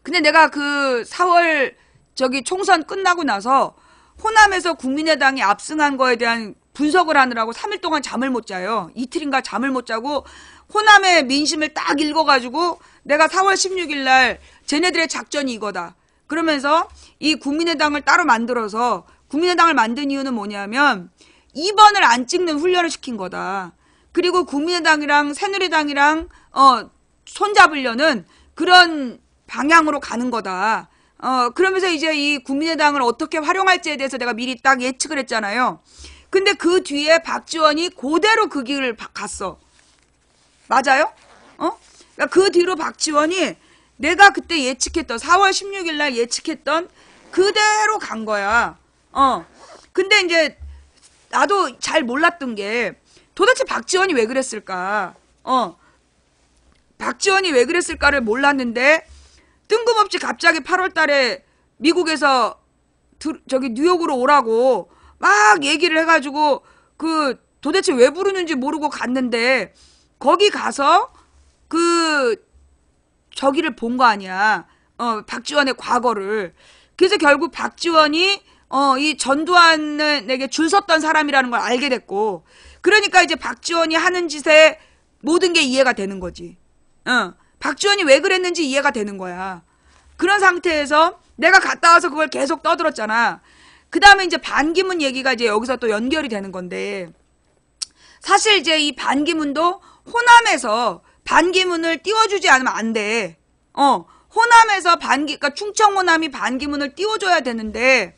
근데 내가 그 4월 저기 총선 끝나고 나서 호남에서 국민의당이 압승한 거에 대한 분석을 하느라고 3일 동안 잠을 못 자요. 이틀인가 잠을 못 자고 호남의 민심을 딱 읽어가지고 내가 4월 16일 날 쟤네들의 작전이 이거다. 그러면서 이 국민의당을 따로 만들어서 국민의당을 만든 이유는 뭐냐면 2번을 안 찍는 훈련을 시킨 거다. 그리고 국민의당이랑 새누리당이랑 손잡으려는 그런 방향으로 가는 거다. 그러면서 이제 이 국민의당을 어떻게 활용할지에 대해서 내가 미리 딱 예측을 했잖아요. 근데 그 뒤에 박지원이 그대로 그 길을 갔어. 맞아요? 그러니까 그 뒤로 박지원이 내가 그때 예측했던 4월 16일 날 예측했던 그대로 간 거야. 근데 이제 나도 잘 몰랐던 게 도대체 박지원이 왜 그랬을까? 박지원이 왜 그랬을까를 몰랐는데 뜬금없이 갑자기 8월 달에 미국에서 저기 뉴욕으로 오라고 막 얘기를 해가지고 그 도대체 왜 부르는지 모르고 갔는데 거기 가서 그 저기를 본 거 아니야. 박지원의 과거를. 그래서 결국 박지원이 이 전두환에게 줄 섰던 사람이라는 걸 알게 됐고, 그러니까 이제 박지원이 하는 짓에 모든 게 이해가 되는 거지. 박지원이 왜 그랬는지 이해가 되는 거야. 그런 상태에서 내가 갔다 와서 그걸 계속 떠들었잖아. 그 다음에 이제 반기문 얘기가 이제 여기서 또 연결이 되는 건데, 사실 이제 이 반기문도 호남에서 반기문을 띄워주지 않으면 안 돼. 호남에서 그러니까 충청 호남이 반기문을 띄워줘야 되는데,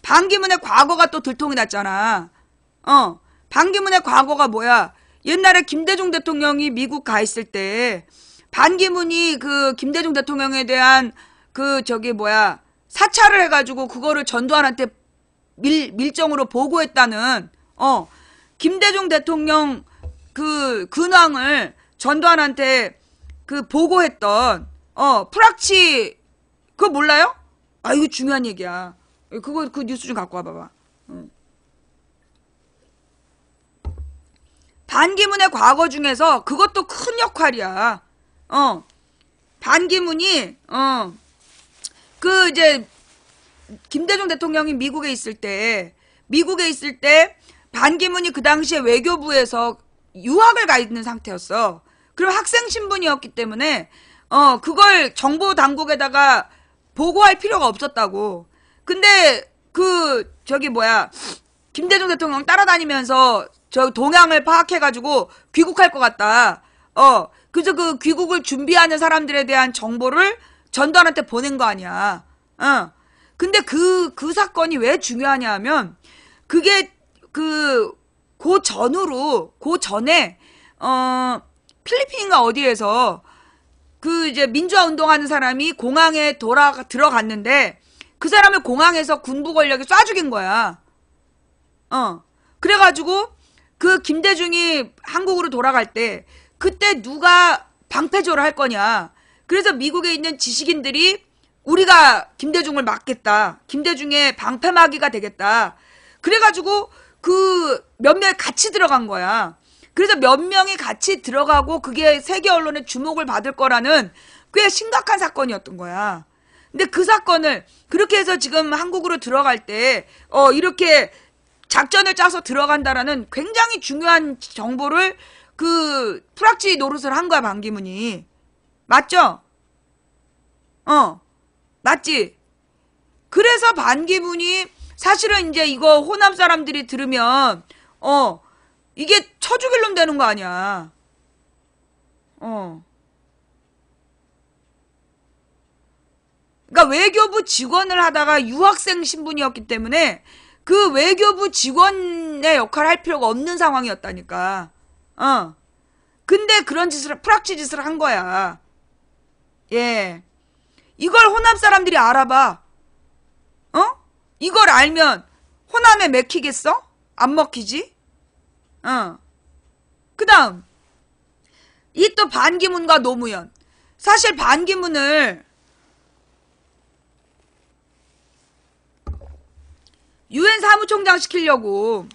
반기문의 과거가 또 들통이 났잖아. 반기문의 과거가 뭐야? 옛날에 김대중 대통령이 미국 가 있을 때, 반기문이 그 김대중 대통령에 대한 그 저기 뭐야, 사찰을 해가지고 그거를 전두환한테 밀정으로 보고했다는, 김대중 대통령 그 근황을 전두환한테 그 보고했던, 프락치, 그거 몰라요? 아, 이거 중요한 얘기야. 그거, 그 뉴스 좀 갖고 와봐봐. 반기문의 과거 중에서 그것도 큰 역할이야. 반기문이, 그 이제, 김대중 대통령이 미국에 있을 때, 반기문이 그 당시에 외교부에서 유학을 가 있는 상태였어. 그럼 학생 신분이었기 때문에, 그걸 정보 당국에다가 보고할 필요가 없었다고. 근데, 저기 뭐야, 김대중 대통령 따라다니면서 저 동향을 파악해가지고 귀국할 것 같다. 그래서 그 귀국을 준비하는 사람들에 대한 정보를 전두환한테 보낸 거 아니야. 근데 그 사건이 왜 중요하냐 하면, 그게 그 전에, 필리핀인가 어디에서 그 이제 민주화 운동하는 사람이 공항에 들어갔는데 그 사람을 공항에서 군부 권력이 쏴 죽인 거야. 그래가지고 그 김대중이 한국으로 돌아갈 때 그때 누가 방패조를 할 거냐. 그래서 미국에 있는 지식인들이 우리가 김대중을 막겠다. 김대중의 방패막이가 되겠다. 그래가지고 그 몇몇 같이 들어간 거야. 그래서 몇 명이 같이 들어가고 그게 세계 언론의 주목을 받을 거라는 꽤 심각한 사건이었던 거야. 근데 그 사건을 그렇게 해서 지금 한국으로 들어갈 때 이렇게 작전을 짜서 들어간다라는 굉장히 중요한 정보를 그 프락치 노릇을 한 거야, 반기문이. 맞죠? 맞지? 그래서 반기문이 사실은 이제 이거 호남 사람들이 들으면 이게 쳐 죽일 놈 되는 거 아니야. 그러니까 외교부 직원을 하다가 유학생 신분이었기 때문에 그 외교부 직원의 역할을 할 필요가 없는 상황이었다니까. 근데 그런 짓을, 프락치 짓을 한 거야. 예. 이걸 호남 사람들이 알아봐. 이걸 알면 호남에 맥히겠어? 안 먹히지? 그 다음, 이 또 반기문과 노무현. 사실 반기문을 유엔 사무총장 시키려고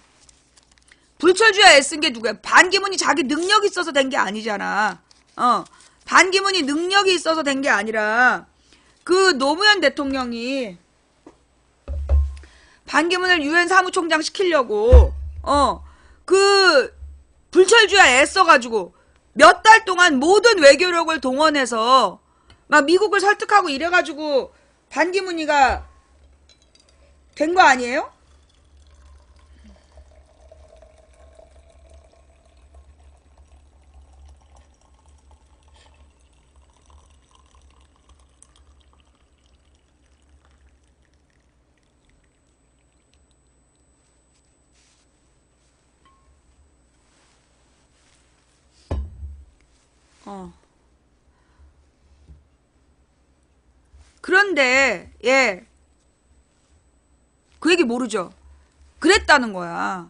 불철주야 애쓴 게 누구야? 반기문이 자기 능력이 있어서 된 게 아니잖아. 반기문이 능력이 있어서 된 게 아니라 그 노무현 대통령이 반기문을 유엔 사무총장 시키려고 그 불철주야 애써가지고 몇 달 동안 모든 외교력을 동원해서 막 미국을 설득하고 이래가지고 반기문이가 된 거 아니에요? 그런데 그 얘기 모르죠. 그랬다는 거야.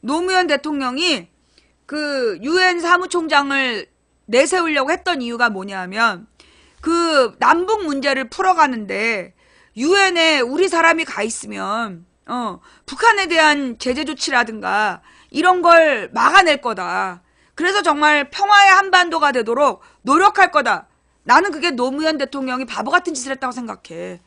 노무현 대통령이 그 유엔 사무총장을 내세우려고 했던 이유가 뭐냐면 그 남북 문제를 풀어가는데 유엔에 우리 사람이 가 있으면 북한에 대한 제재 조치라든가 이런 걸 막아낼 거다. 그래서 정말 평화의 한반도가 되도록 노력할 거다. 나는 그게 노무현 대통령이 바보 같은 짓을 했다고 생각해.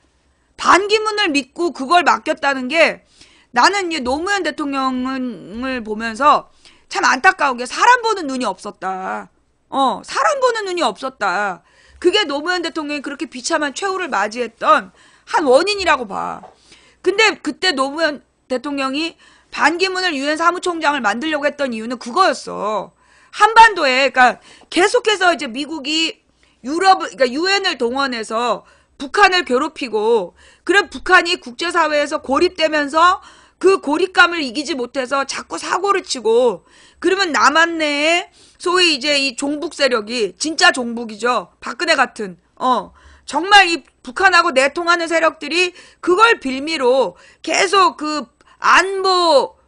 반기문을 믿고 그걸 맡겼다는 게 나는 이제 노무현 대통령을 보면서 참 안타까운 게 사람 보는 눈이 없었다. 사람 보는 눈이 없었다. 그게 노무현 대통령이 그렇게 비참한 최후를 맞이했던 한 원인이라고 봐. 근데 그때 노무현 대통령이 반기문을 유엔 사무총장을 만들려고 했던 이유는 그거였어. 한반도에, 그러니까 계속해서 이제 미국이 그러니까 유엔을 동원해서 북한을 괴롭히고, 그래 북한이 국제사회에서 고립되면서 그 고립감을 이기지 못해서 자꾸 사고를 치고, 그러면 남한 내에 소위 이제 이 종북 세력이, 진짜 종북이죠. 박근혜 같은, 정말 이 북한하고 내통하는 세력들이 그걸 빌미로 계속 그 안보,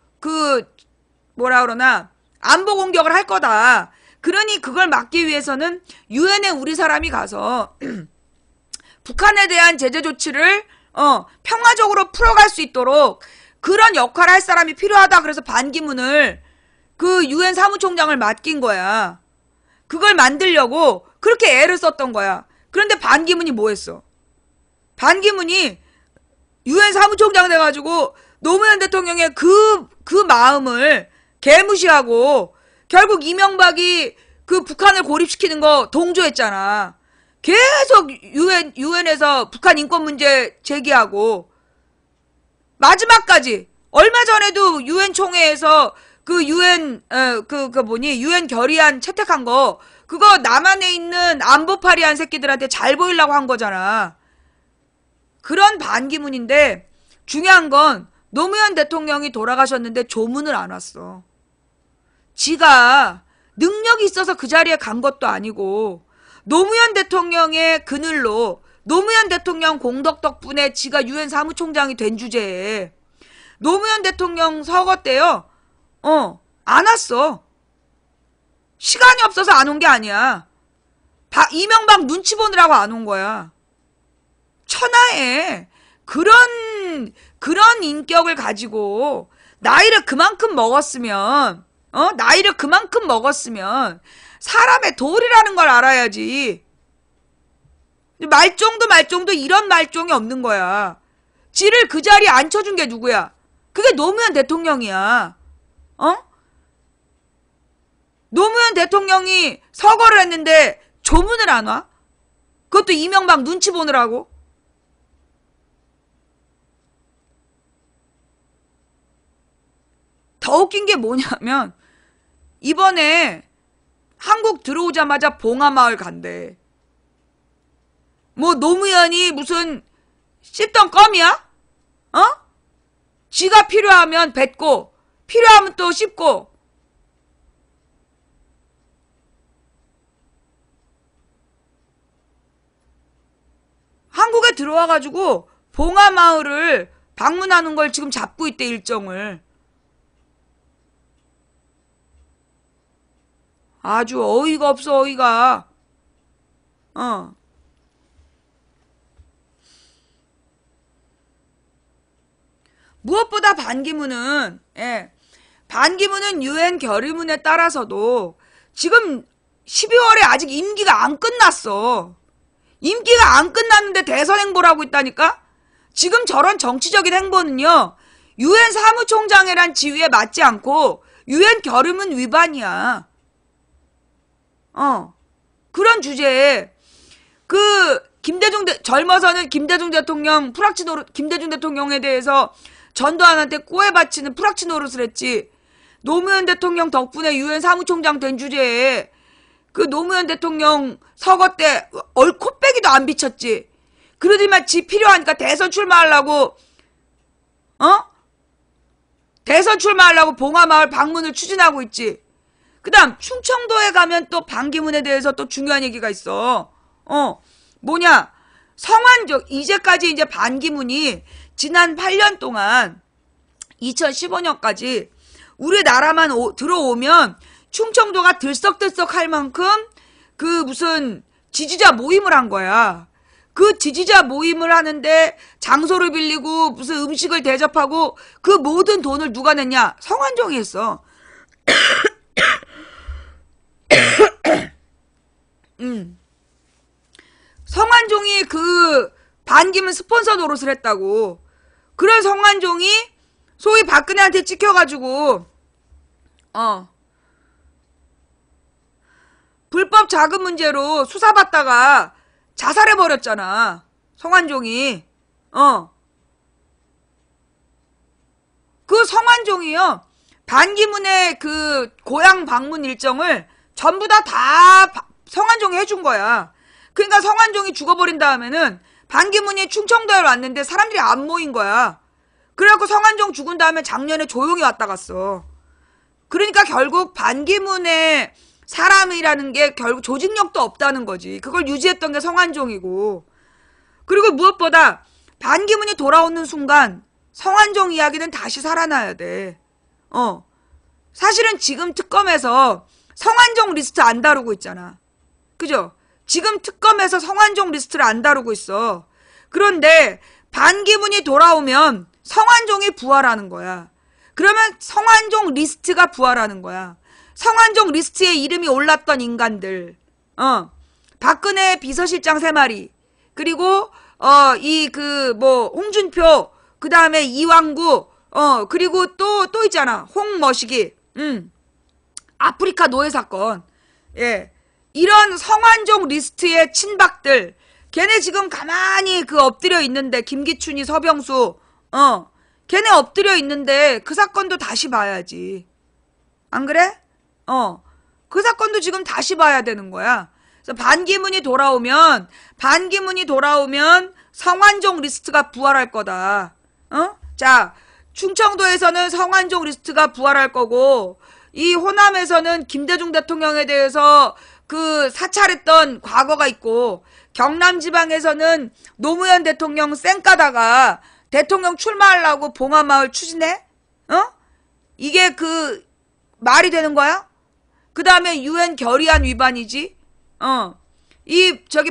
뭐라 그러나, 안보 공격을 할 거다. 그러니 그걸 막기 위해서는 유엔에 우리 사람이 가서 북한에 대한 제재 조치를 평화적으로 풀어갈 수 있도록 그런 역할을 할 사람이 필요하다. 그래서 반기문을 그 유엔 사무총장을 맡긴 거야. 그걸 만들려고 그렇게 애를 썼던 거야. 그런데 반기문이 뭐 했어? 반기문이 유엔 사무총장 돼가지고 노무현 대통령의 그 마음을 개무시하고 결국 이명박이 그 북한을 고립시키는 거 동조했잖아. 계속 유엔에서 북한 인권 문제 제기하고 마지막까지 얼마 전에도 유엔 총회에서 그 유엔 유엔 결의안 채택한 거 그거 남한에 있는 안보파리한 새끼들한테 잘 보이려고 한 거잖아. 그런 반기문인데 중요한 건 노무현 대통령이 돌아가셨는데 조문을 안 왔어. 지가 능력이 있어서 그 자리에 간 것도 아니고 노무현 대통령의 그늘로 노무현 대통령 공덕 덕분에 지가 유엔 사무총장이 된 주제에 노무현 대통령 서거 때요. 안 왔어. 시간이 없어서 안 온 게 아니야. 이명박 눈치 보느라고 안 온 거야. 천하에 그런 인격을 가지고 나이를 그만큼 먹었으면 사람의 도리라는 걸 알아야지. 말종도 이런 말종이 없는 거야. 지를 그 자리에 앉혀준 게 누구야? 그게 노무현 대통령이야. 노무현 대통령이 서거를 했는데 조문을 안 와? 그것도 이명박 눈치 보느라고? 더 웃긴 게 뭐냐면 이번에 한국 들어오자마자 봉하마을 간대. 뭐 노무현이 무슨 씹던 껌이야? 지가 필요하면 뱉고 필요하면 또 씹고. 한국에 들어와가지고 봉하마을을 방문하는 걸 지금 잡고 있대, 일정을. 아주 어이가 없어, 어이가. 무엇보다 반기문은 유엔 결의문에 따라서도 지금 12월에 아직 임기가 안 끝났어. 임기가 안 끝났는데 대선 행보를 하고 있다니까? 지금 저런 정치적인 행보는요, 유엔 사무총장이란 지위에 맞지 않고 유엔 결의문 위반이야. 그런 주제에 젊어서는 김대중 대통령에 대해서 전두환한테 꼬에 바치는 프락치 노릇을 했지. 노무현 대통령 덕분에 유엔 사무총장 된 주제에 그 노무현 대통령 서거 때 코빼기도 안 비쳤지. 그러더니만 지 필요하니까 대선 출마하려고 봉화마을 방문을 추진하고 있지. 그 다음 충청도에 가면 또 반기문에 대해서 또 중요한 얘기가 있어. 이제까지 이제 반기문이 지난 8년 동안 2015년까지 우리나라만 들어오면 충청도가 들썩들썩 할 만큼 무슨 지지자 모임을 한 거야. 그 지지자 모임을 하는데 장소를 빌리고 무슨 음식을 대접하고 그 모든 돈을 누가 냈냐? 성완종이 했어. 성완종이 반기문 스폰서 노릇을 했다고. 그런 성완종이 소위 박근혜한테 찍혀가지고 불법 자금 문제로 수사받다가 자살해버렸잖아. 성완종이. 그 성완종이요, 반기문의 고향 방문 일정을 전부 다 성완종이 해준 거야. 그러니까 성완종이 죽어버린 다음에는 반기문이 충청도에 왔는데 사람들이 안 모인 거야. 그래갖고 성완종 죽은 다음에 작년에 조용히 왔다 갔어. 그러니까 결국 반기문의 사람이라는 게 결국 조직력도 없다는 거지. 그걸 유지했던 게 성완종이고. 그리고 무엇보다 반기문이 돌아오는 순간 성완종 이야기는 다시 살아나야 돼. 사실은 지금 특검에서 성완종 리스트 안 다루고 있잖아. 그죠? 지금 특검에서 성완종 리스트를 안 다루고 있어. 그런데 반기문이 돌아오면 성완종이 부활하는 거야. 그러면 성완종 리스트가 부활하는 거야. 성완종 리스트에 이름이 올랐던 인간들, 박근혜 비서실장 3마리, 그리고 홍준표, 그 다음에 이왕구, 그리고 또 있잖아, 홍머시기, 아프리카 노예 사건. 예. 이런 성완종 리스트의 친박들, 걔네 지금 가만히 엎드려 있는데, 김기춘이, 서병수, 걔네 엎드려 있는데 그 사건도 다시 봐야지. 안 그래? 그 사건도 지금 다시 봐야 되는 거야. 그래서 반기문이 돌아오면 성완종 리스트가 부활할 거다. 자, 충청도에서는 성완종 리스트가 부활할 거고, 이 호남에서는 김대중 대통령에 대해서 사찰했던 과거가 있고, 경남 지방에서는 노무현 대통령 쌩까다가 대통령 출마하려고 봉화마을 추진해? 이게 말이 되는 거야? 그 다음에 유엔 결의안 위반이지.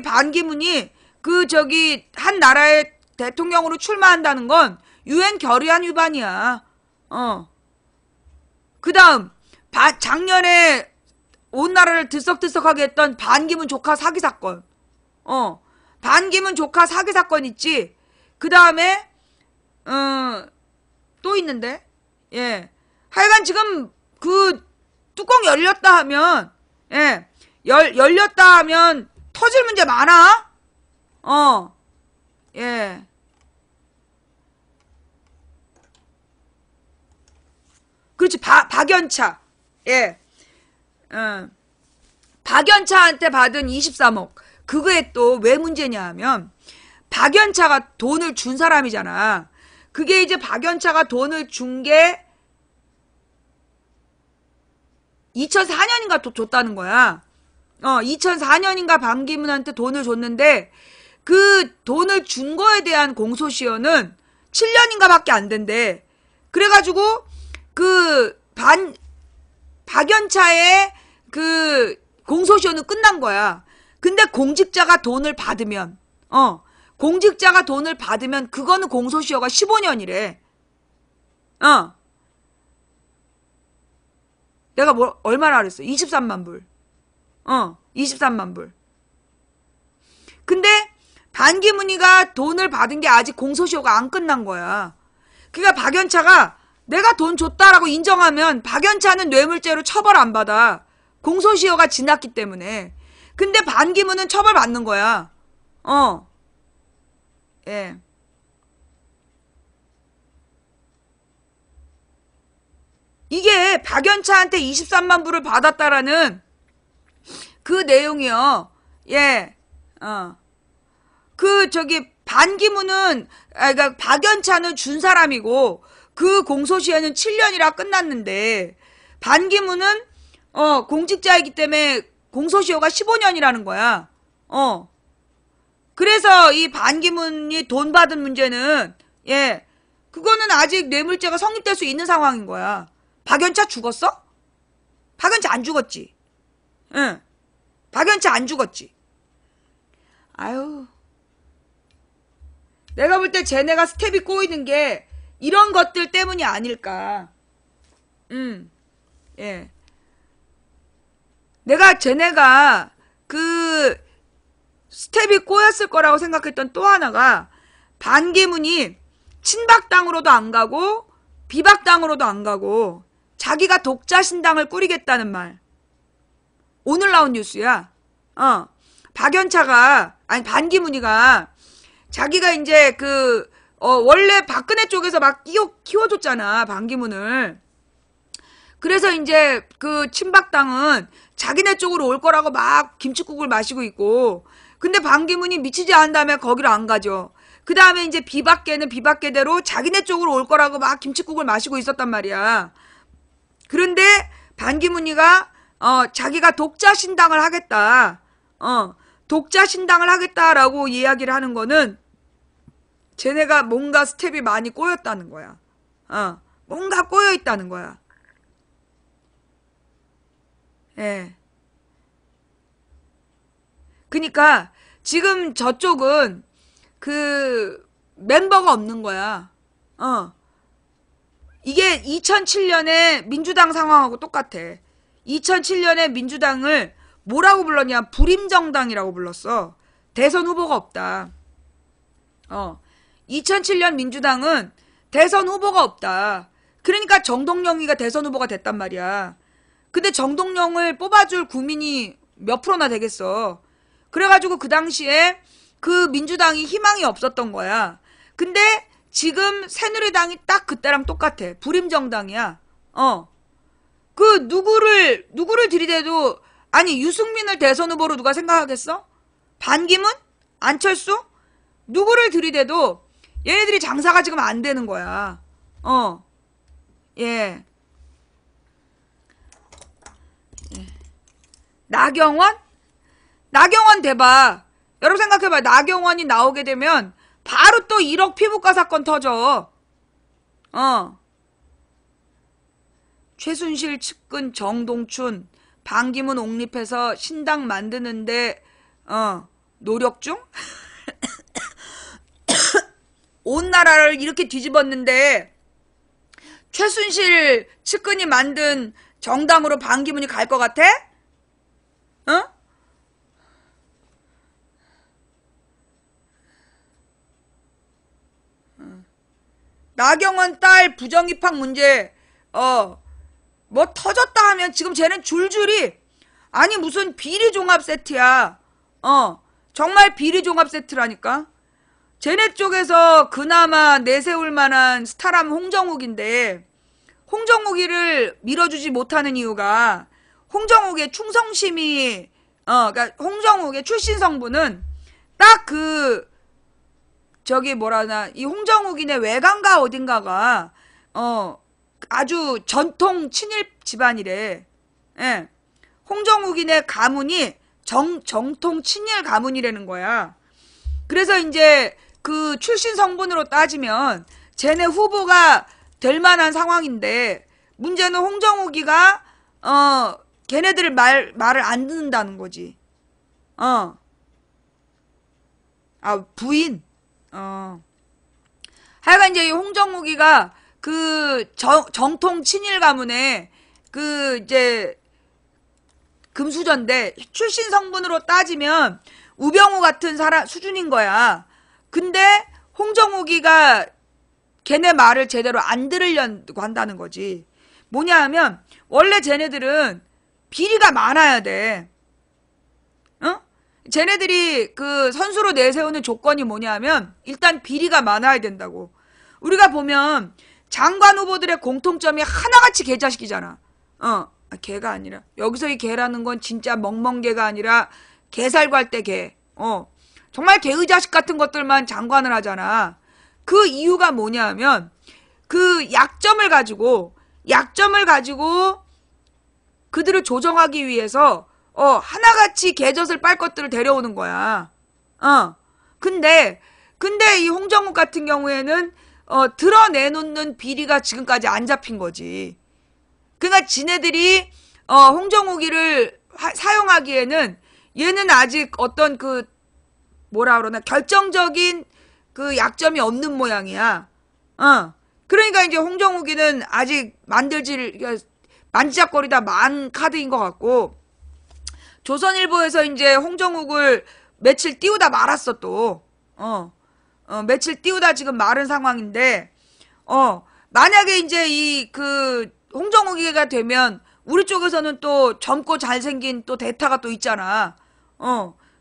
반기문이 한 나라의 대통령으로 출마한다는 건 유엔 결의안 위반이야. 그 다음 작년에 온 나라를 들썩들썩하게 했던 반기문 조카 사기 사건. 반기문 조카 사기 사건 있지. 그 다음에 또 있는데. 예. 하여간 지금 뚜껑 열렸다 하면, 예, 열렸다 하면 터질 문제 많아. 예. 그렇지. 박연차. 예. 박연차한테 받은 23억. 그거에 또 왜 문제냐 하면, 박연차가 돈을 준 사람이잖아. 그게 이제 박연차가 돈을 준 게 2004년인가 줬다는 거야. 2004년인가 반기문한테 돈을 줬는데 그 돈을 준 거에 대한 공소시효는 7년인가 밖에 안 된대. 그래가지고 박연차의 공소시효는 끝난 거야. 근데 공직자가 돈을 받으면 그거는 공소시효가 15년이래. 내가 얼마나 그랬어? 23만 불. 23만 불. 근데 반기문이가 돈을 받은 게 아직 공소시효가 안 끝난 거야. 그러니까 박연차가 내가 돈 줬다라고 인정하면 박연차는 뇌물죄로 처벌 안 받아. 공소시효가 지났기 때문에. 근데 반기문은 처벌 받는 거야. 예. 이게 박연차한테 23만 불을 받았다라는 그 내용이요. 예. 반기문은, 그러니까 박연차는 준 사람이고, 그 공소시효는 7년이라 끝났는데, 반기문은, 공직자이기 때문에 공소시효가 15년이라는 거야. 그래서 이 반기문이 돈 받은 문제는, 예. 그거는 아직 뇌물죄가 성립될 수 있는 상황인 거야. 박연차 죽었어? 박연차 안 죽었지. 응. 박연차 안 죽었지. 아유. 내가 볼 때 쟤네가 스텝이 꼬이는 게 이런 것들 때문이 아닐까. 예. 내가 쟤네가 그 스텝이 꼬였을 거라고 생각했던 또 하나가 반기문이 친박당으로도 안 가고 비박당으로도 안 가고 자기가 독자신당을 꾸리겠다는 말. 오늘 나온 뉴스야. 반기문이가 자기가 이제 원래 박근혜 쪽에서 막 키워줬잖아, 반기문을. 그래서 이제 그 친박당은 자기네 쪽으로 올 거라고 막 김칫국을 마시고 있고, 근데 반기문이 미치지 않은 다음에 거기로 안 가죠. 그 다음에 이제 비박계는 비박계대로 자기네 쪽으로 올 거라고 막 김칫국을 마시고 있었단 말이야. 그런데 반기문이가 자기가 독자신당을 하겠다. 독자신당을 하겠다라고 이야기를 하는 거는 쟤네가 뭔가 스텝이 많이 꼬였다는 거야. 뭔가 꼬여있다는 거야. 예. 그니까 지금 저쪽은 그 멤버가 없는 거야. 이게 2007년에 민주당 상황하고 똑같아. 2007년에 민주당을 뭐라고 불렀냐? 불임정당이라고 불렀어. 대선 후보가 없다. 2007년 민주당은 대선 후보가 없다. 그러니까 정동영이가 대선 후보가 됐단 말이야. 근데 정동영을 뽑아줄 국민이 몇 프로나 되겠어. 그래가지고 그 당시에 그 민주당이 희망이 없었던 거야. 근데 지금 새누리당이 딱 그때랑 똑같아. 불임정당이야. 그 누구를 들이대도, 아니 유승민을 대선 후보로 누가 생각하겠어? 반기문? 안철수? 누구를 들이대도 얘네들이 장사가 지금 안 되는 거야. 예. 나경원? 나경원 대박. 여러분 생각해봐. 나경원이 나오게 되면 바로 또 1억 피부과 사건 터져. 최순실 측근 정동춘 반기문 옹립해서 신당 만드는데 노력 중? 온 나라를 이렇게 뒤집었는데 최순실 측근이 만든 정당으로 반기문이 갈 것 같아? 나경원 딸 부정입학 문제 뭐 터졌다 하면 지금 쟤는 줄줄이, 아니 무슨 비리종합 세트야. 정말 비리종합 세트라니까. 쟤네 쪽에서 그나마 내세울 만한 스타라면 홍정욱인데 홍정욱이를 밀어주지 못하는 이유가 홍정욱의 충성심이 그러니까 홍정욱의 출신 성분은 딱 이 홍정욱이네 외관가 어딘가가 아주 전통 친일 집안이래. 예. 홍정욱이네 가문이 정통 친일 가문이라는 거야. 그래서 이제 그 출신 성분으로 따지면 쟤네 후보가 될 만한 상황인데, 문제는 홍정욱이가 걔네들 말을 안 듣는다는 거지. 부인. 하여간 이제 이 홍정욱이가 그 정통 친일 가문의 그 이제 금수저인데 출신 성분으로 따지면 우병우 같은 사람 수준인 거야. 근데 홍정욱이가 걔네 말을 제대로 안 들으려고 한다는 거지. 뭐냐 하면 원래 쟤네들은 비리가 많아야 돼. 어? 쟤네들이 그 선수로 내세우는 조건이 뭐냐 하면 일단 비리가 많아야 된다고. 우리가 보면 장관 후보들의 공통점이 하나같이 개자식이잖아. 개가 아니라 여기서 이 개라는 건 진짜 멍멍개가 아니라 개살구할 때 개. 정말 개의 자식 같은 것들만 장관을 하잖아. 그 이유가 뭐냐 하면 그 약점을 가지고 그들을 조정하기 위해서 하나같이 개젖을 빨 것들을 데려오는 거야. 근데 이 홍정욱 같은 경우에는 드러내놓는 비리가 지금까지 안 잡힌 거지. 그러니까 지네들이 홍정욱이를 사용하기에는 얘는 아직 어떤 그 뭐라 그러나 결정적인 그 약점이 없는 모양이야. 그러니까 이제 홍정욱이는 아직 만지작거리다 만 카드인 것 같고, 조선일보에서 이제 홍정욱을 며칠 띄우다 말았어 또. 며칠 띄우다 지금 마른 상황인데, 만약에 이제 이 그 홍정욱이가 되면 우리 쪽에서는 또 젊고 잘생긴 또 대타가 또 있잖아.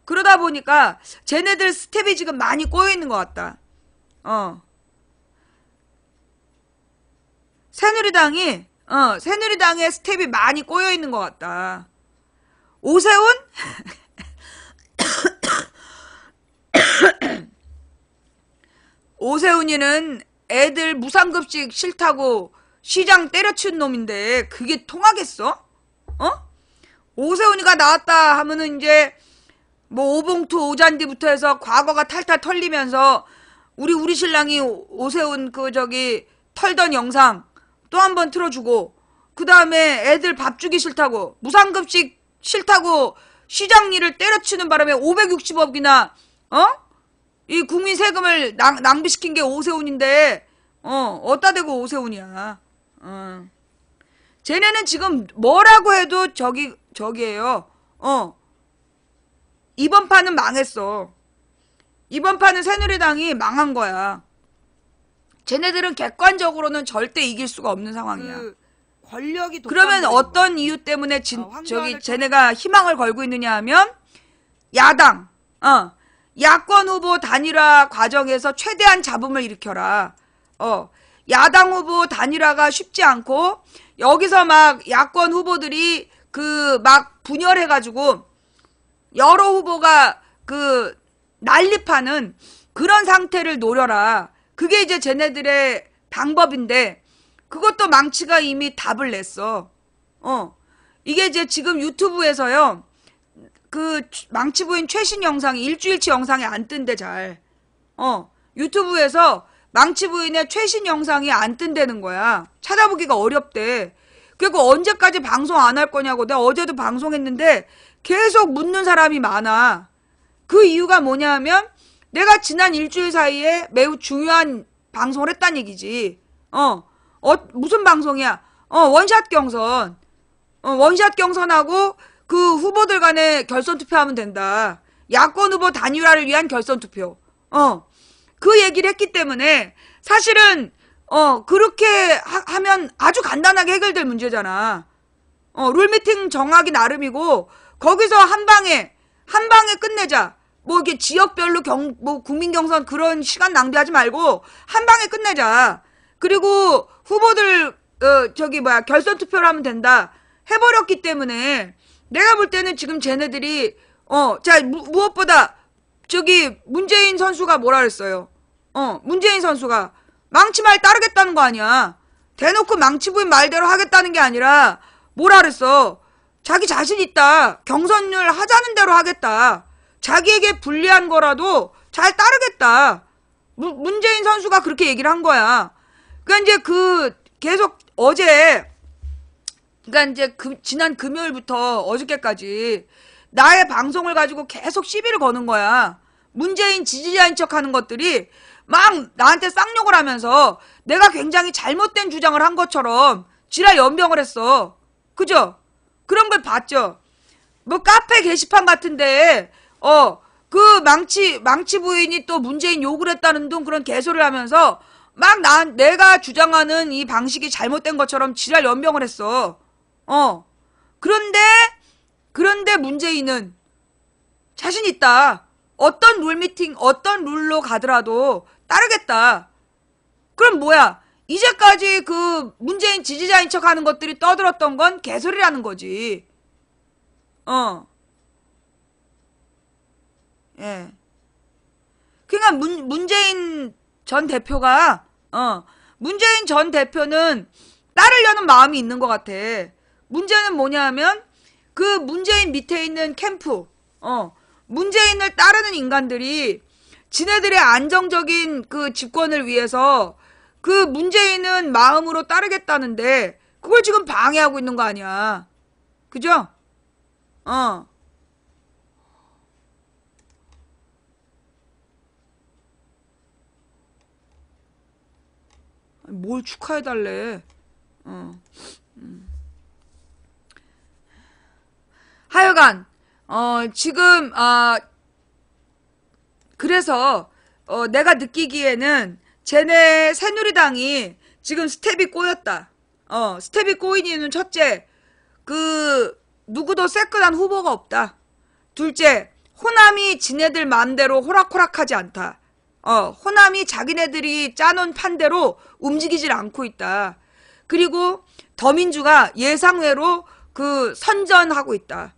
그러다 보니까 쟤네들 스텝이 지금 많이 꼬여 있는 것 같다. 새누리당의 스텝이 많이 꼬여 있는 것 같다. 오세훈? 오세훈이는 애들 무상급식 싫다고 시장 때려치운 놈인데 그게 통하겠어? 오세훈이가 나왔다 하면은 이제 뭐 오봉투 오잔디부터 해서 과거가 탈탈 털리면서 우리 신랑이 오세훈 그 저기 털던 영상 또 한 번 틀어주고, 그 다음에 애들 밥 주기 싫다고 무상급식 싫다고 시장 일을 때려치는 바람에 560억이나 이 국민 세금을 낭비시킨 게 오세훈인데 어디다 대고 오세훈이야. 쟤네는 지금 뭐라고 해도 저기예요. 이번 판은 망했어. 이번 판은 새누리당이 망한 거야. 쟤네들은 객관적으로는 절대 이길 수가 없는 상황이야. 권력이 그러면 어떤 이유 때문에 쟤네가 희망을 걸고 있느냐 하면 야당, 야권 후보 단일화 과정에서 최대한 잡음을 일으켜라. 야당 후보 단일화가 쉽지 않고 여기서 막 야권 후보들이 그 막 분열해가지고 여러 후보가 그 난립하는 그런 상태를 노려라. 그게 이제 쟤네들의 방법인데 그것도 망치가 이미 답을 냈어. 이게 이제 지금 유튜브에서요. 그 망치 부인 최신 영상이 일주일치 영상이 안 뜬대 잘. 유튜브에서 망치 부인의 최신 영상이 안 뜬다는 거야. 찾아보기가 어렵대. 그리고 언제까지 방송 안 할 거냐고 내가 어제도 방송했는데 계속 묻는 사람이 많아. 그 이유가 뭐냐 하면 내가 지난 일주일 사이에 매우 중요한 방송을 했다는 얘기지. 무슨 방송이야? 원샷 경선. 원샷 경선하고 그 후보들 간에 결선 투표하면 된다. 야권 후보 단일화를 위한 결선 투표. 그 얘기를 했기 때문에 사실은 그렇게 하면 아주 간단하게 해결될 문제잖아. 룰미팅 정하기 나름이고 거기서 한 방에 끝내자. 뭐 이렇게 지역별로 뭐 국민 경선 그런 시간 낭비하지 말고 한 방에 끝내자. 그리고 후보들 결선 투표를 하면 된다. 해버렸기 때문에 내가 볼 때는 지금 쟤네들이 무엇보다 저기 문재인 선수가 뭐라 그랬어요? 문재인 선수가 망치말 따르겠다는 거 아니야. 대놓고 망치 부인 말대로 하겠다는 게 아니라 뭐라 그랬어? 자기 자신 있다. 경선률 하자는 대로 하겠다. 자기에게 불리한 거라도 잘 따르겠다. 문재인 선수가 그렇게 얘기를 한 거야. 그러니까 이제 계속 어제, 그러니까 이제 지난 금요일부터 어저께까지 나의 방송을 가지고 계속 시비를 거는 거야. 문재인 지지자인 척 하는 것들이 막 나한테 쌍욕을 하면서 내가 굉장히 잘못된 주장을 한 것처럼 지랄 연병을 했어. 그죠? 그런 걸 봤죠? 뭐 카페 게시판 같은데 그 망치 부인이 또 문재인 욕을 했다는 둥 그런 개소리를 하면서 막 내가 주장하는 이 방식이 잘못된 것처럼 지랄 연병을 했어. 그런데 문재인은 자신 있다. 어떤 어떤 룰로 가더라도 따르겠다. 그럼 뭐야? 이제까지 그 문재인 지지자인 척 하는 것들이 떠들었던 건 개소리라는 거지. 예. 그러니까 문재인 전 대표가, 문재인 전 대표는 따르려는 마음이 있는 것 같아. 문제는 뭐냐면, 그 문재인 밑에 있는 캠프, 문재인을 따르는 인간들이 지네들의 안정적인 그 집권을 위해서 그 문재인은 마음으로 따르겠다는데, 그걸 지금 방해하고 있는 거 아니야. 그죠? 뭘 축하해달래. 하여간, 지금, 그래서, 내가 느끼기에는, 쟤네 새누리당이 지금 스텝이 꼬였다. 스텝이 꼬인 이유는 첫째, 누구도 새끈한 후보가 없다. 둘째, 호남이 지네들 마음대로 호락호락하지 않다. 호남이 자기네들이 짜놓은 판대로 움직이질 않고 있다. 그리고 더민주가 예상외로 선전하고 있다.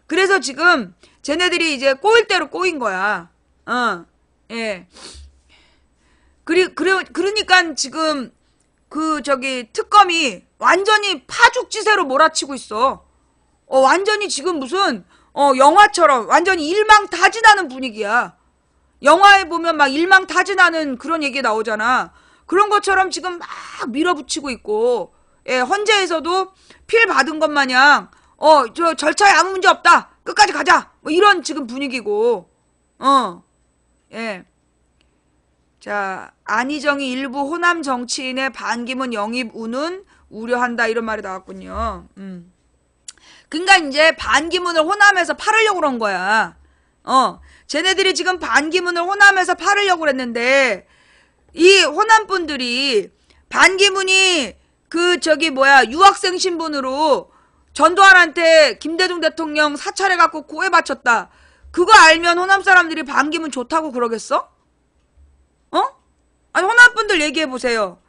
그래서 지금 쟤네들이 이제 꼬일 대로 꼬인 거야. 예. 그러니까 지금 특검이 완전히 파죽지세로 몰아치고 있어. 완전히 지금 무슨 영화처럼 완전히 일망타진하는 분위기야. 영화에 보면 막 일망타진하는 그런 얘기 나오잖아. 그런 것처럼 지금 막 밀어붙이고 있고, 예, 헌재에서도 필 받은 것 마냥 저 절차에 아무 문제 없다. 끝까지 가자. 뭐 이런 지금 분위기고. 예. 자, 안희정이 일부 호남 정치인의 반기문 영입 운운 우려한다 이런 말이 나왔군요. 그러니까 이제 반기문을 호남에서 팔으려고 그런 거야. 쟤네들이 지금 반기문을 호남에서 팔으려고 그랬는데 이 호남 분들이 반기문이 유학생 신분으로 전두환한테 김대중 대통령 사찰해 갖고 고해 바쳤다. 그거 알면 호남 사람들이 반기문 좋다고 그러겠어? 아니 호남 분들 얘기해 보세요.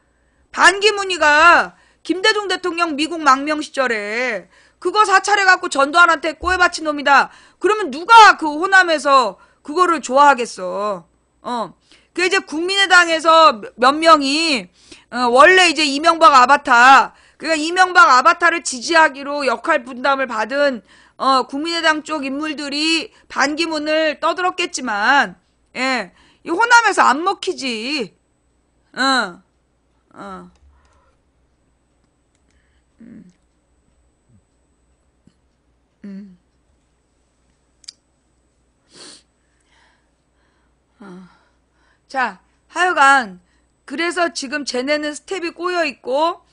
반기문이가 김대중 대통령 미국 망명 시절에 그거 사찰해 갖고 전두환한테 꼬해 바친 놈이다. 그러면 누가 그 호남에서 그거를 좋아하겠어? 그 이제 국민의당에서 몇 명이 원래 이제 이명박 아바타, 그러니까 이명박 아바타를 지지하기로 역할 분담을 받은 국민의당 쪽 인물들이 반기문을 떠들었겠지만, 예, 이 호남에서 안 먹히지. 자, 하여간 그래서 지금 쟤네는 스텝이 꼬여있고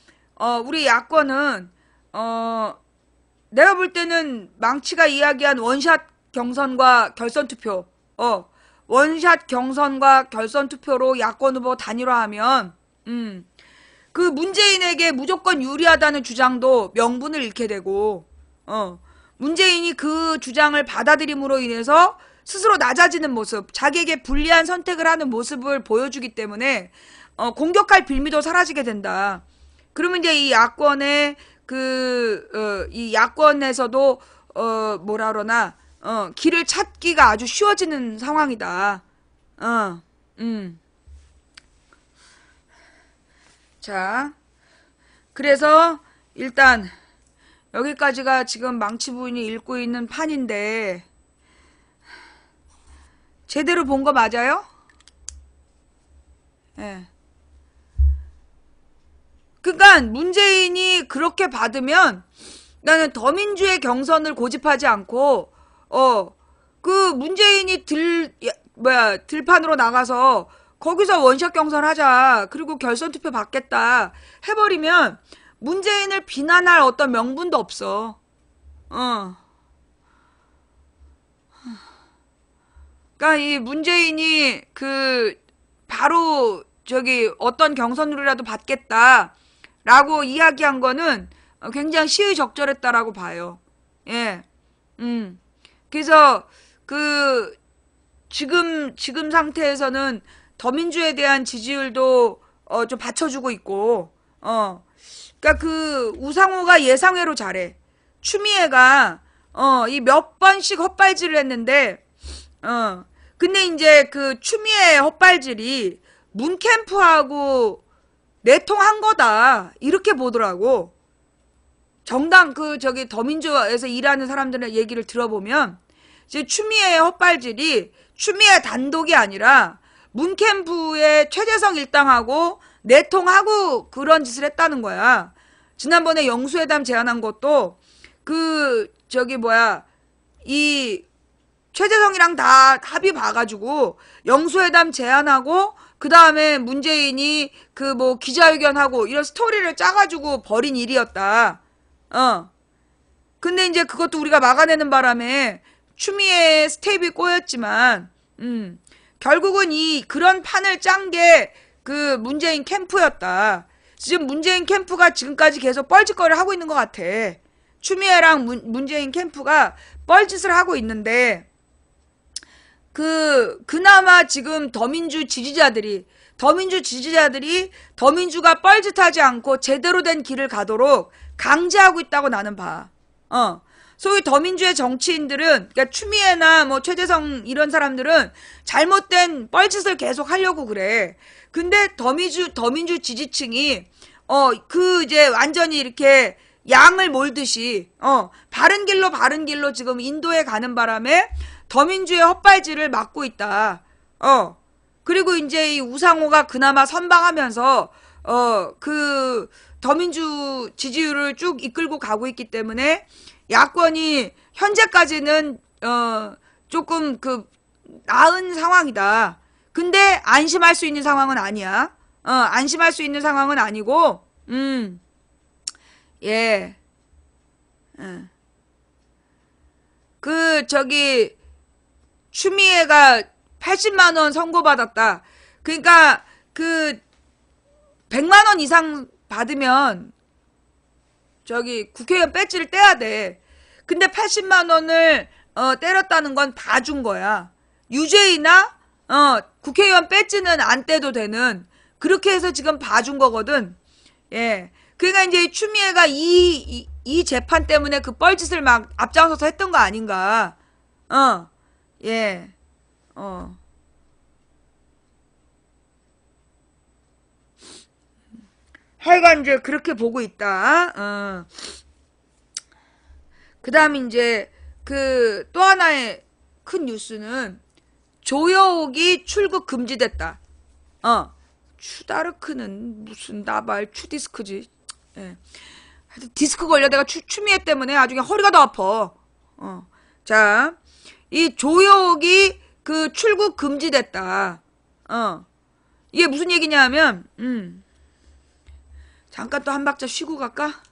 우리 야권은 내가 볼 때는 망치가 이야기한 원샷 경선과 결선투표 원샷 경선과 결선투표로 야권 후보 단일화하면 그 문재인에게 무조건 유리하다는 주장도 명분을 잃게 되고 문재인이 그 주장을 받아들임으로 인해서 스스로 낮아지는 모습, 자기에게 불리한 선택을 하는 모습을 보여주기 때문에 공격할 빌미도 사라지게 된다. 그러면 이제 이 야권의 이 야권에서도 뭐라 그러나 길을 찾기가 아주 쉬워지는 상황이다. 자, 그래서 일단 여기까지가 지금 망치 부인이 읽고 있는 판인데 제대로 본 거 맞아요? 예. 그러니까 문재인이 그렇게 받으면 나는 더민주의 경선을 고집하지 않고 그 문재인이 들판으로 나가서 거기서 원샷 경선하자. 그리고 결선 투표 받겠다. 해버리면 문재인을 비난할 어떤 명분도 없어. 그러니까 이 문재인이 그 바로 저기 어떤 경선으로라도 받겠다라고 이야기한 거는 굉장히 시의적절했다라고 봐요. 예. 음. 그래서 그 지금 상태에서는 더민주에 대한 지지율도 좀 받쳐주고 있고 그러니까 그 우상호가 예상외로 잘해. 추미애가 이 몇 번씩 헛발질을 했는데 근데 이제 그 추미애 헛발질이 문캠프하고 내통한 거다 이렇게 보더라고. 정당 그 저기 더민주에서 일하는 사람들의 얘기를 들어보면 이제 추미애의 헛발질이 추미애 단독이 아니라 문캠프의 최재성 일당하고 내통하고 그런 짓을 했다는 거야. 지난번에 영수회담 제안한 것도 그 저기 뭐야 이 최재성이랑 다 합의 봐가지고 영수회담 제안하고 그 다음에 문재인이 그 뭐 기자회견하고 이런 스토리를 짜가지고 벌인 일이었다. 근데 이제 그것도 우리가 막아내는 바람에 추미애 스텝이 꼬였지만, 결국은 그런 판을 짠 게 그 문재인 캠프였다. 지금 문재인 캠프가 지금까지 계속 뻘짓거리를 하고 있는 것 같아. 추미애랑 문재인 캠프가 뻘짓을 하고 있는데, 그나마 지금 더민주 지지자들이 더민주가 뻘짓하지 않고 제대로 된 길을 가도록 강제하고 있다고 나는 봐. 소위 더민주의 정치인들은, 그러니까 추미애나 뭐 최재성 이런 사람들은 잘못된 뻘짓을 계속 하려고 그래. 근데 더민주 지지층이, 이제 완전히 이렇게 양을 몰듯이, 바른 길로 지금 인도에 가는 바람에 더민주의 헛발질을 막고 있다. 그리고 이제 이 우상호가 그나마 선방하면서, 그, 더민주 지지율을 쭉 이끌고 가고 있기 때문에 야권이 현재까지는, 조금 나은 상황이다. 근데 안심할 수 있는 상황은 아니야. 안심할 수 있는 상황은 아니고, 예. 추미애가 80만 원 선고받았다. 그러니까 100만 원 이상 받으면 국회의원 배지를 떼야 돼. 근데 80만 원을 때렸다는 건 봐준 거야. 유죄이나 국회의원 배지는 안 떼도 되는 그렇게 해서 지금 봐준 거거든. 예. 그러니까 이제 추미애가 이 재판 때문에 그 뻘짓을 막 앞장서서 했던 거 아닌가. 예. 하여간 이제 그렇게 보고 있다. 그 다음 이제 또 하나의 큰 뉴스는 조여옥이 출국 금지됐다. 추다르크는 무슨 나발 추디스크지. 예. 하여튼 디스크 걸려. 내가 추미애 때문에 아주 그냥 허리가 더 아파. 자, 이 조여옥이 출국 금지됐다. 이게 무슨 얘기냐면, 잠깐 또 한 박자 쉬고 갈까?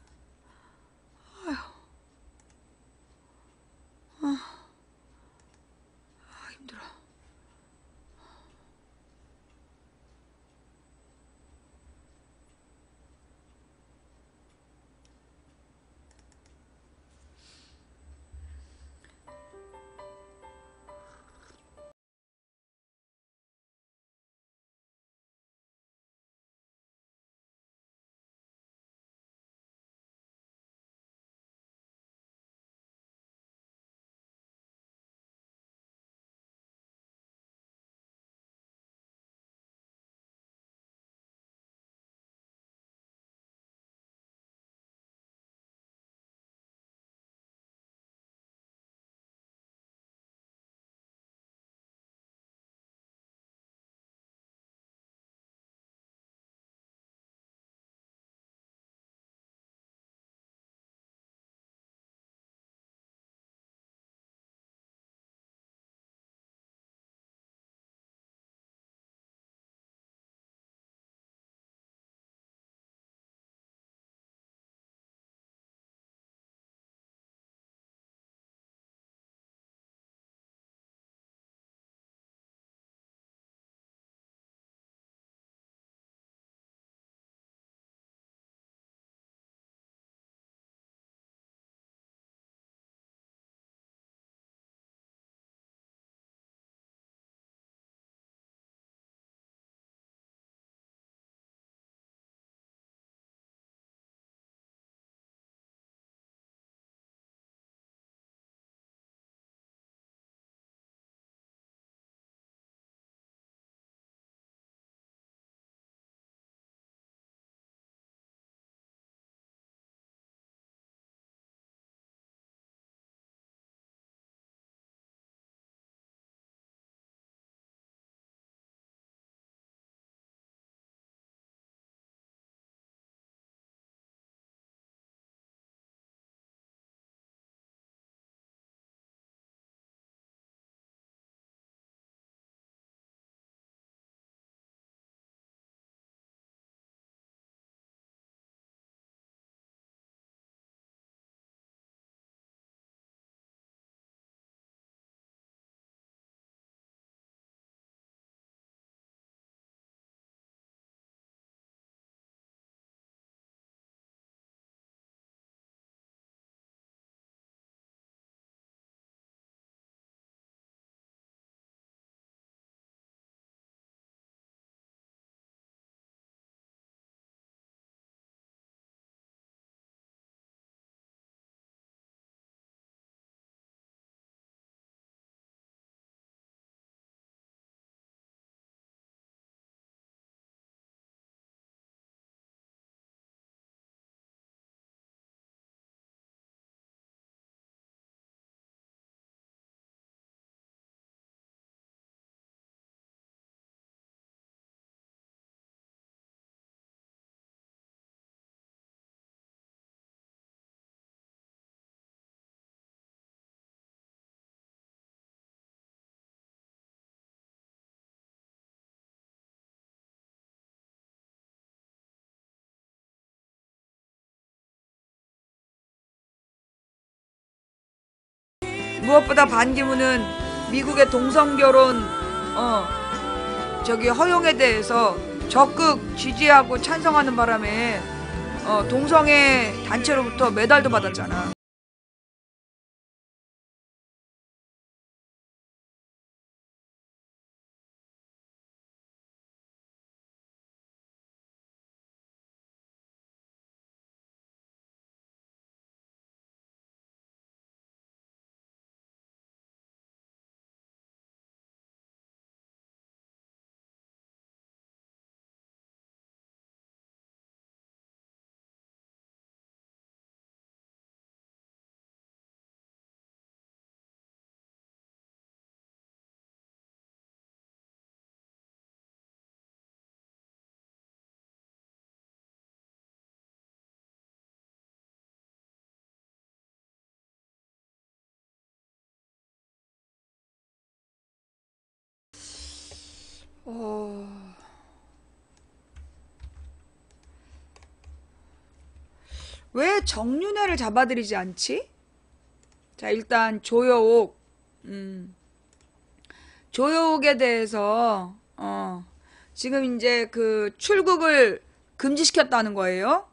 무엇보다 반기문은 미국의 동성결혼 허용에 대해서 적극 지지하고 찬성하는 바람에 동성애 단체로부터 메달도 받았잖아. 왜 정윤회를 잡아들이지 않지? 자, 일단 조여옥에 대해서 지금 이제 그 출국을 금지시켰다는 거예요.